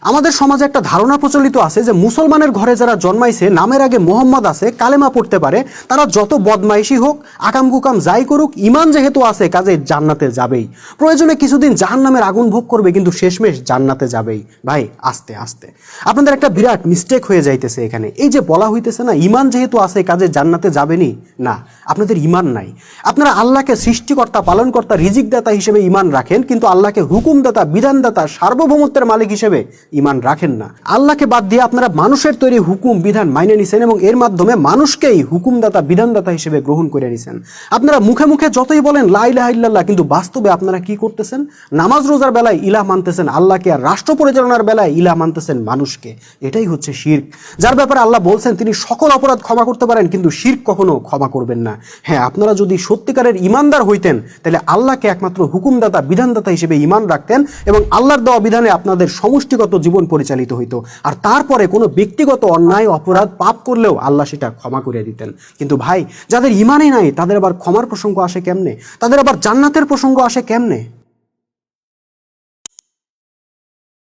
আমাদের সমাজে একটা ধারণা প্রচলিত আছে যে মুসলমানের ঘরে যারা জন্মাইছে, নামের আগে মোহাম্মদ আছে, কালেমা পড়তে পারে, তারা যত বদমাইশি হোক, আকাম কুকাম যাই করুক, ইমান যেহেতু আছে কাজে জান্নাতে যাবেই। প্রয়োজনে কিছুদিন জাহান্নামের আগুন ভোগ করবে, কিন্তু শেষমেশ জান্নাতে যাবেই। ভাই আস্তে আস্তে আপনাদের একটা বিরাট মিস্টেক হয়ে যাইতেছে এখানে। এই যে বলা হইতেছে না ইমান যেহেতু আছে কাজে জান্নাতে যাবেনই, না, আপনাদের ইমান নাই। আপনারা আল্লাহকে সৃষ্টিকর্তা, পালনকর্তা, রিজিকদাতা হিসেবে ইমান রাখেন, কিন্তু আল্লাহকে হুকুমদাতা, বিধানদাতা, সার্বভৌমত্বের মালিক হিসেবে ইমান রাখেন না। আল্লাহকে বাদ দিয়ে আপনারা মানুষের তৈরি হুকুম বিধান মাইনে নিছেন এবং এর মাধ্যমে মানুষকেই হুকুমদাতা, বিধানদাতা হিসেবে গ্রহণ করে নিছেন। আপনারা মুখে মুখে যতই বলেন লা ইলাহা ইল্লাল্লাহ, কিন্তু বাস্তবে আপনারা কি করতেছেন? নামাজ রোজার বেলায় ইলাহ মানতেছেন আল্লাহকে, আর রাষ্ট্র পরিচালনার বেলায় ইলাহ মানতেছেন মানুষকে। এটাই হচ্ছে শিরক, যার ব্যাপারে আল্লাহ বলছেন তিনি সকল অপরাধ ক্ষমা করতে পারেন, কিন্তু শিরক কখনো ক্ষমা করবেন না। হ্যাঁ, আপনারা যদি সত্যিকারের ইমানদার হইতেন তাহলে আল্লাহকে একমাত্র হুকুমদাতা, বিধানদাতা হিসেবে ইমান রাখতেন এবং আল্লাহর দেওয়া বিধানে আপনাদের সমষ্টিগত জীবন পরিচালিত হইতো। আর তারপরে কোনো ব্যক্তিগত অন্যায়, অপরাধ, পাপ করলেও আল্লাহ সেটা ক্ষমা করে দিতেন। কিন্তু ভাই, যাদের ইমানই নাই তাদের আবার ক্ষমার প্রসঙ্গ আসে কেমনে? তাদের আবার জান্নাতের প্রসঙ্গ আসে কেমনে?